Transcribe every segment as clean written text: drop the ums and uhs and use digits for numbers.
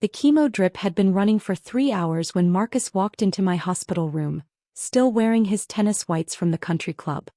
The chemo drip had been running for 3 hours when Marcus walked into my hospital room, still wearing his tennis whites from the country club.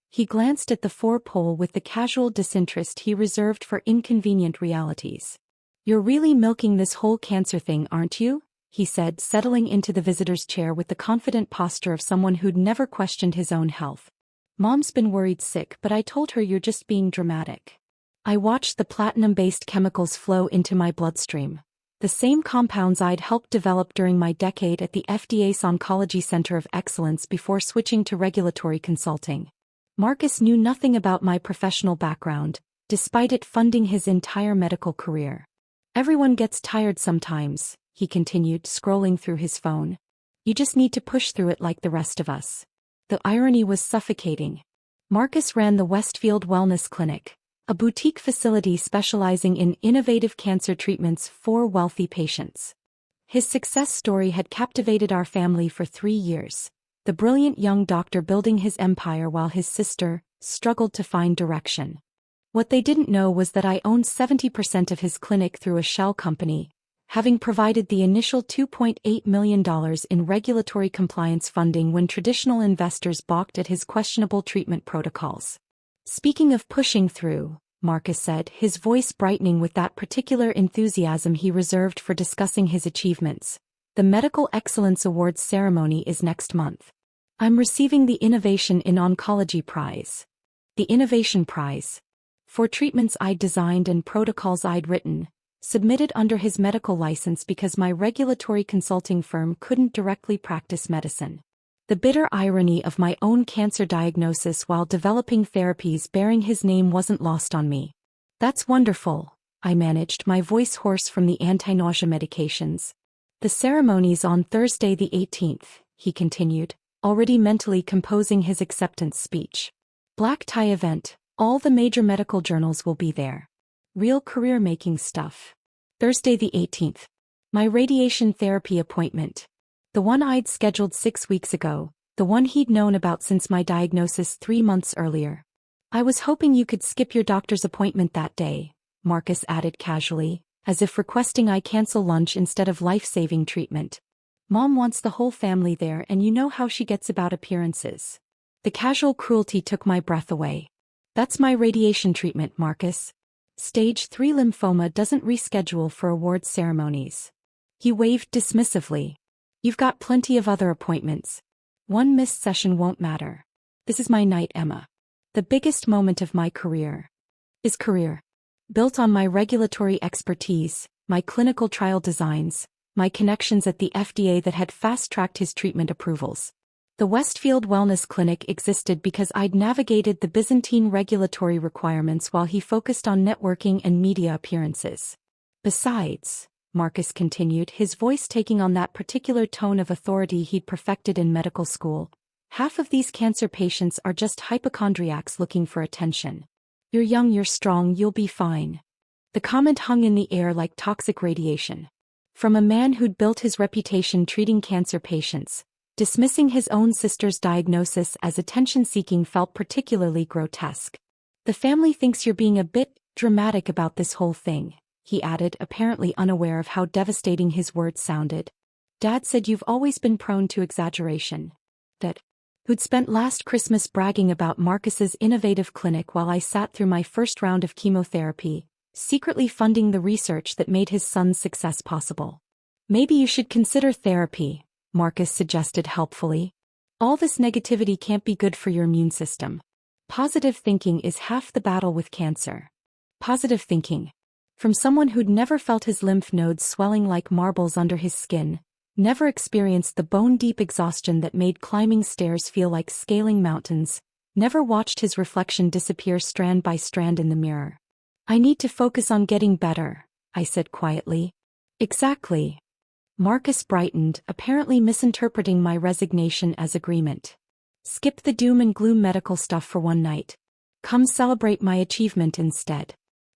He glanced at the 4-pole with the casual disinterest he reserved for inconvenient realities. "You're really milking this whole cancer thing, aren't you?" he said, settling into the visitor's chair with the confident posture of someone who'd never questioned his own health. "Mom's been worried sick, but I told her you're just being dramatic. I watched the platinum-based chemicals flow into my bloodstream. The same compounds I'd helped develop during my decade at the FDA's Oncology Center of Excellence before switching to regulatory consulting." Marcus knew nothing about my professional background, despite it funding his entire medical career. "Everyone gets tired sometimes," he continued, scrolling through his phone. "You just need to push through it like the rest of us." The irony was suffocating. Marcus ran the Westfield Wellness Clinic, a boutique facility specializing in innovative cancer treatments for wealthy patients. His success story had captivated our family for 3 years, the brilliant young doctor building his empire while his sister struggled to find direction. What they didn't know was that I owned 70% of his clinic through a shell company, having provided the initial $2.8 million in regulatory compliance funding when traditional investors balked at his questionable treatment protocols. "Speaking of pushing through," Marcus said, his voice brightening with that particular enthusiasm he reserved for discussing his achievements, "the Medical Excellence Awards ceremony is next month. I'm receiving the Innovation in Oncology Prize." The Innovation Prize. For treatments I'd designed and protocols I'd written, submitted under his medical license because my regulatory consulting firm couldn't directly practice medicine. The bitter irony of my own cancer diagnosis while developing therapies bearing his name wasn't lost on me. "That's wonderful," I managed, my voice hoarse from the anti-nausea medications. "The ceremony's on Thursday the 18th, he continued, already mentally composing his acceptance speech. "Black tie event, all the major medical journals will be there. Real career-making stuff. Thursday the 18th. My radiation therapy appointment. The one I'd scheduled 6 weeks ago, the one he'd known about since my diagnosis 3 months earlier. I was hoping you could skip your doctor's appointment that day," Marcus added casually, as if requesting I cancel lunch instead of life-saving treatment. "Mom wants the whole family there and you know how she gets about appearances." The casual cruelty took my breath away. "That's my radiation treatment, Marcus. Stage 3 lymphoma doesn't reschedule for awards ceremonies." He waved dismissively. "You've got plenty of other appointments. One missed session won't matter. This is my night, Emma. The biggest moment of my career. Is career. Built on my regulatory expertise, my clinical trial designs, my connections at the FDA that had fast-tracked his treatment approvals. The Westfield Wellness Clinic existed because I'd navigated the Byzantine regulatory requirements while he focused on networking and media appearances. Besides," Marcus continued, his voice taking on that particular tone of authority he'd perfected in medical school, "half of these cancer patients are just hypochondriacs looking for attention. You're young, you're strong, you'll be fine." The comment hung in the air like toxic radiation. From a man who'd built his reputation treating cancer patients, dismissing his own sister's diagnosis as attention-seeking felt particularly grotesque. "The family thinks you're being a bit dramatic about this whole thing," he added, apparently unaware of how devastating his words sounded. "Dad said you've always been prone to exaggeration. That." Who'd spent last Christmas bragging about Marcus's innovative clinic while I sat through my first round of chemotherapy, secretly funding the research that made his son's success possible. "Maybe you should consider therapy," Marcus suggested helpfully. "All this negativity can't be good for your immune system. Positive thinking is half the battle with cancer." Positive thinking. From someone who'd never felt his lymph nodes swelling like marbles under his skin, never experienced the bone-deep exhaustion that made climbing stairs feel like scaling mountains, never watched his reflection disappear strand by strand in the mirror. "I need to focus on getting better," I said quietly. "Exactly." Marcus brightened, apparently misinterpreting my resignation as agreement. "Skip the doom and gloom medical stuff for one night. Come celebrate my achievement instead.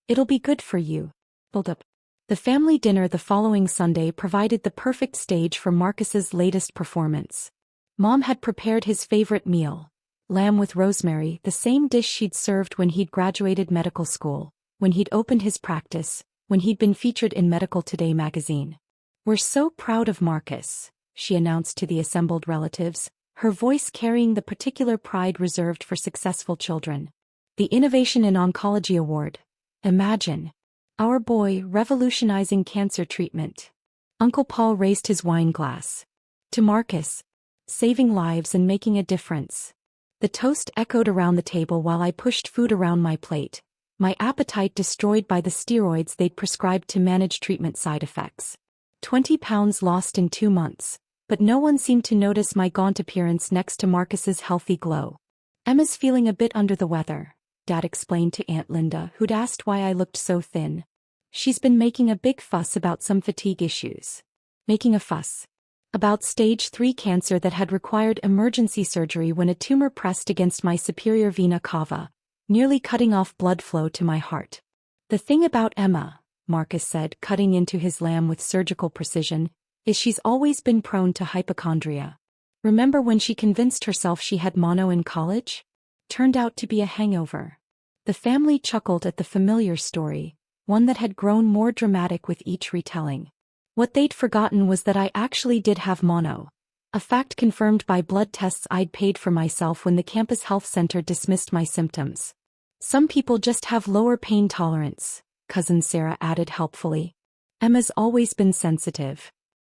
It'll be good for you." Build up. The family dinner the following Sunday provided the perfect stage for Marcus's latest performance. Mom had prepared his favorite meal, lamb with rosemary, the same dish she'd served when he'd graduated medical school, when he'd opened his practice, when he'd been featured in Medical Today magazine. "We're so proud of Marcus," she announced to the assembled relatives, her voice carrying the particular pride reserved for successful children. "The Innovation in Oncology Award. Imagine. Our boy revolutionizing cancer treatment." Uncle Paul raised his wine glass. "To Marcus. Saving lives and making a difference." The toast echoed around the table while I pushed food around my plate, my appetite destroyed by the steroids they'd prescribed to manage treatment side effects. 20 pounds lost in 2 months, but no one seemed to notice my gaunt appearance next to Marcus's healthy glow. "Emma's feeling a bit under the weather," Dad explained to Aunt Linda, who'd asked why I looked so thin. "She's been making a big fuss about some fatigue issues." Making a fuss about stage 3 cancer that had required emergency surgery when a tumor pressed against my superior vena cava, nearly cutting off blood flow to my heart. "The thing about Emma," Marcus said, cutting into his lamb with surgical precision, "is she's always been prone to hypochondria. Remember when she convinced herself she had mono in college? Turned out to be a hangover." The family chuckled at the familiar story, one that had grown more dramatic with each retelling. What they'd forgotten was that I actually did have mono, a fact confirmed by blood tests I'd paid for myself when the campus health center dismissed my symptoms. "Some people just have lower pain tolerance," Cousin Sarah added helpfully. "Emma's always been sensitive."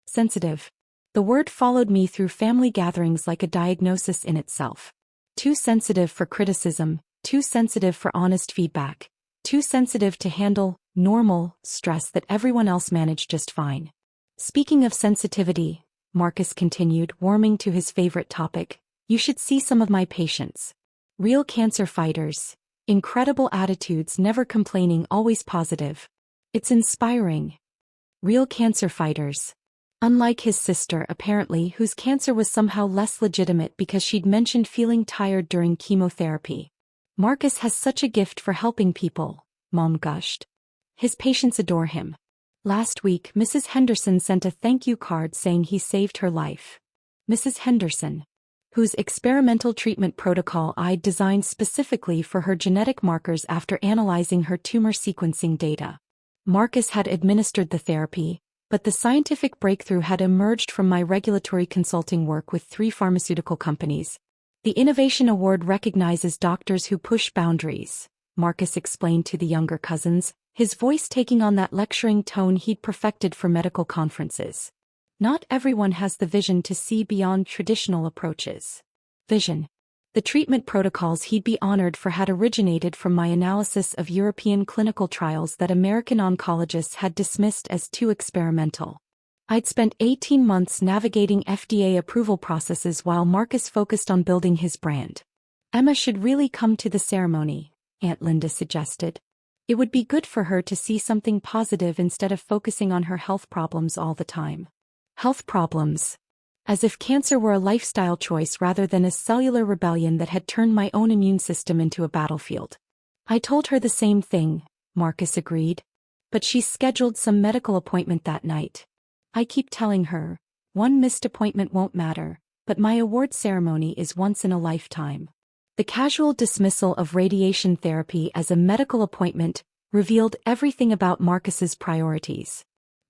Sensitive. The word followed me through family gatherings like a diagnosis in itself. Too sensitive for criticism, too sensitive for honest feedback, too sensitive to handle normal stress that everyone else managed just fine. "Speaking of sensitivity," Marcus continued, warming to his favorite topic, "you should see some of my patients. Real cancer fighters. Incredible attitudes, never complaining, always positive. It's inspiring. Real cancer fighters." Unlike his sister, apparently, whose cancer was somehow less legitimate because she'd mentioned feeling tired during chemotherapy. "Marcus has such a gift for helping people," Mom gushed. "His patients adore him. Last week, Mrs. Henderson sent a thank you card saying he saved her life." Mrs. Henderson, whose experimental treatment protocol I'd designed specifically for her genetic markers after analyzing her tumor sequencing data. Marcus had administered the therapy, but the scientific breakthrough had emerged from my regulatory consulting work with 3 pharmaceutical companies. "The Innovation Award recognizes doctors who push boundaries," Marcus explained to the younger cousins, his voice taking on that lecturing tone he'd perfected for medical conferences. "Not everyone has the vision to see beyond traditional approaches." Vision. The treatment protocols he'd be honored for had originated from my analysis of European clinical trials that American oncologists had dismissed as too experimental. I'd spent 18 months navigating FDA approval processes while Marcus focused on building his brand. "Emma should really come to the ceremony," Aunt Linda suggested. "It would be good for her to see something positive instead of focusing on her health problems all the time." Health problems. As if cancer were a lifestyle choice rather than a cellular rebellion that had turned my own immune system into a battlefield. "I told her the same thing," Marcus agreed. "But she's scheduled some medical appointment that night. I keep telling her, one missed appointment won't matter, but my award ceremony is once in a lifetime." The casual dismissal of radiation therapy as a medical appointment revealed everything about Marcus's priorities.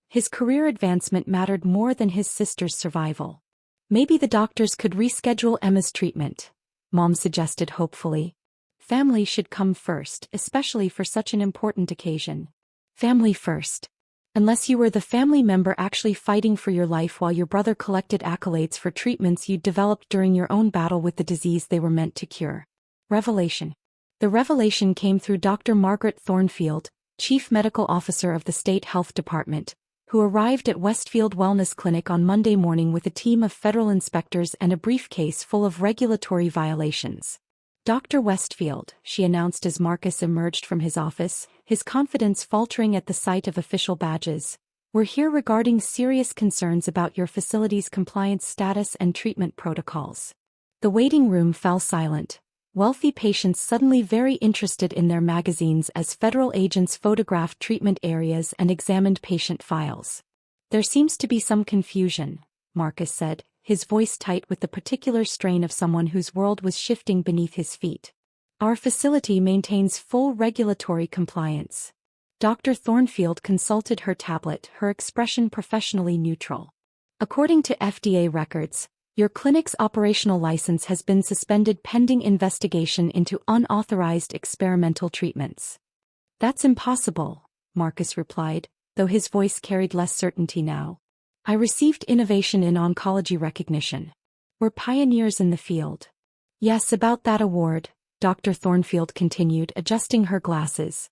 His career advancement mattered more than his sister's survival. "Maybe the doctors could reschedule Emma's treatment," Mom suggested hopefully. "Family should come first, especially for such an important occasion." Family first. Unless you were the family member actually fighting for your life while your brother collected accolades for treatments you'd developed during your own battle with the disease they were meant to cure. Revelation. The revelation came through Dr. Margaret Thornfield, Chief Medical Officer of the State Health Department, who arrived at Westfield Wellness Clinic on Monday morning with a team of federal inspectors and a briefcase full of regulatory violations. "Dr. Westfield," she announced as Marcus emerged from his office, his confidence faltering at the sight of official badges, "we're here regarding serious concerns about your facility's compliance status and treatment protocols." The waiting room fell silent, wealthy patients suddenly very interested in their magazines as federal agents photographed treatment areas and examined patient files. "There seems to be some confusion," Marcus said, his voice tight with the particular strain of someone whose world was shifting beneath his feet. "Our facility maintains full regulatory compliance." Dr. Thornfield consulted her tablet, her expression professionally neutral. According to FDA records, your clinic's operational license has been suspended pending investigation into unauthorized experimental treatments. That's impossible, Marcus replied, though his voice carried less certainty now. I received innovation in oncology recognition. We're pioneers in the field. Yes, about that award, Dr. Thornfield continued, adjusting her glasses.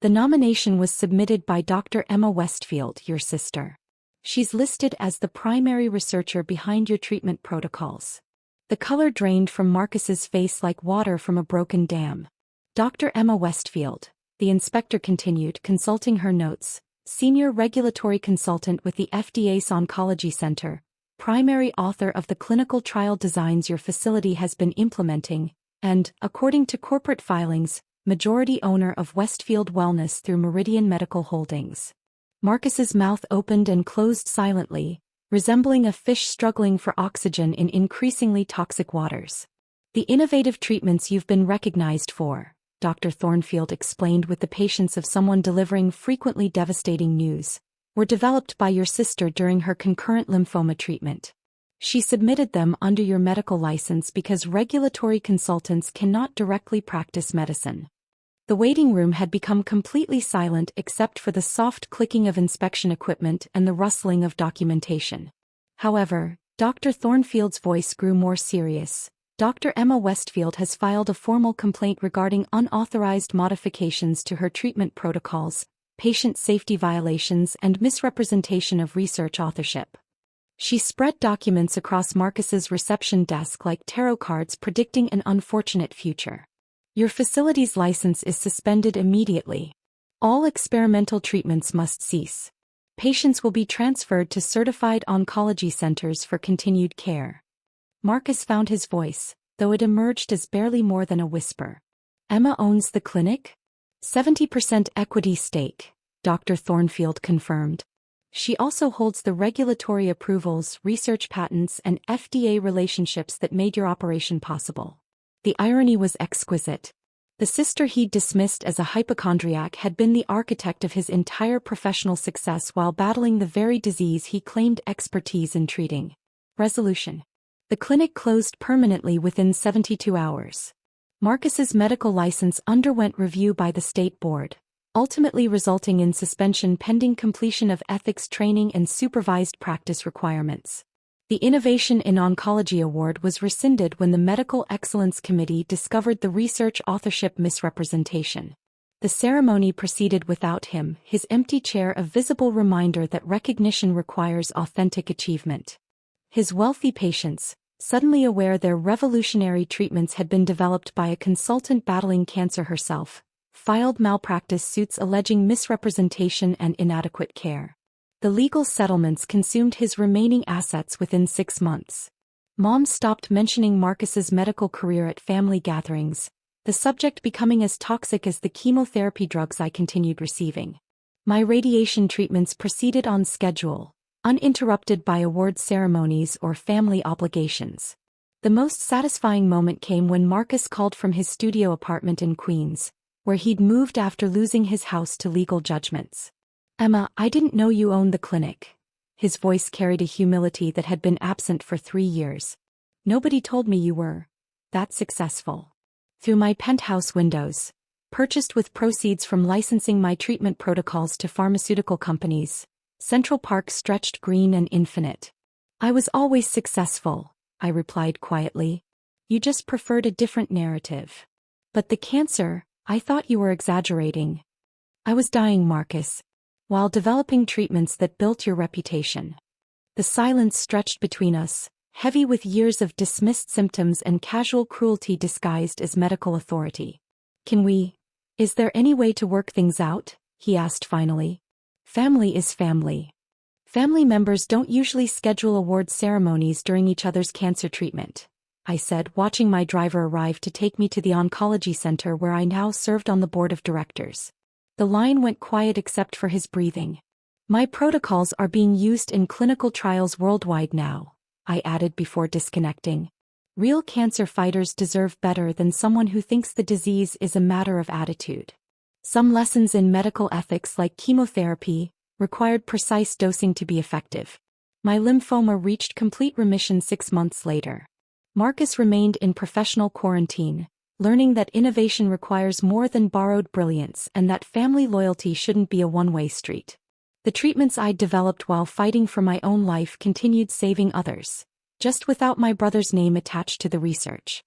The nomination was submitted by Dr. Emma Westfield, your sister. She's listed as the primary researcher behind your treatment protocols. The color drained from Marcus's face like water from a broken dam. Dr. Emma Westfield, the inspector continued, consulting her notes, senior regulatory consultant with the FDA's Oncology Center, primary author of the clinical trial designs your facility has been implementing, and, according to corporate filings, majority owner of Westfield Wellness through Meridian Medical Holdings. Marcus's mouth opened and closed silently, resembling a fish struggling for oxygen in increasingly toxic waters. The innovative treatments you've been recognized for, Dr. Thornfield explained with the patience of someone delivering frequently devastating news, were developed by your sister during her concurrent lymphoma treatment. She submitted them under your medical license because regulatory consultants cannot directly practice medicine. The waiting room had become completely silent except for the soft clicking of inspection equipment and the rustling of documentation. However, Dr. Thornfield's voice grew more serious. Dr. Emma Westfield has filed a formal complaint regarding unauthorized modifications to her treatment protocols, patient safety violations, and misrepresentation of research authorship. She spread documents across Marcus's reception desk like tarot cards predicting an unfortunate future. Your facility's license is suspended immediately. All experimental treatments must cease. Patients will be transferred to certified oncology centers for continued care. Marcus found his voice, though it emerged as barely more than a whisper. Emma owns the clinic? 70% equity stake, Dr. Thornfield confirmed. She also holds the regulatory approvals, research patents, and FDA relationships that made your operation possible. The irony was exquisite. The sister he'd dismissed as a hypochondriac had been the architect of his entire professional success while battling the very disease he claimed expertise in treating. Resolution. The clinic closed permanently within 72 hours. Marcus's medical license underwent review by the state board, ultimately resulting in suspension pending completion of ethics training and supervised practice requirements. The Innovation in Oncology Award was rescinded when the Medical Excellence Committee discovered the research authorship misrepresentation. The ceremony proceeded without him, his empty chair a visible reminder that recognition requires authentic achievement. His wealthy patients, suddenly aware their revolutionary treatments had been developed by a consultant battling cancer herself, filed malpractice suits alleging misrepresentation and inadequate care. The legal settlements consumed his remaining assets within 6 months. Mom stopped mentioning Marcus's medical career at family gatherings, the subject becoming as toxic as the chemotherapy drugs I continued receiving. My radiation treatments proceeded on schedule, uninterrupted by award ceremonies or family obligations. The most satisfying moment came when Marcus called from his studio apartment in Queens, where he'd moved after losing his house to legal judgments. Emma, I didn't know you owned the clinic. His voice carried a humility that had been absent for 3 years. Nobody told me you were that successful. Through my penthouse windows, purchased with proceeds from licensing my treatment protocols to pharmaceutical companies, Central Park stretched green and infinite. I was always successful, I replied quietly. You just preferred a different narrative. But the cancer, I thought you were exaggerating. I was dying, Marcus, while developing treatments that built your reputation. The silence stretched between us, heavy with years of dismissed symptoms and casual cruelty disguised as medical authority. Is there any way to work things out? He asked finally. Family is family. Family members don't usually schedule award ceremonies during each other's cancer treatment, I said, watching my driver arrive to take me to the oncology center where I now served on the board of directors. The line went quiet except for his breathing. My protocols are being used in clinical trials worldwide now, I added before disconnecting. Real cancer fighters deserve better than someone who thinks the disease is a matter of attitude. Some lessons in medical ethics, like chemotherapy, required precise dosing to be effective. My lymphoma reached complete remission 6 months later. Marcus remained in professional quarantine, learning that innovation requires more than borrowed brilliance and that family loyalty shouldn't be a one-way street. The treatments I'd developed while fighting for my own life continued saving others, just without my brother's name attached to the research.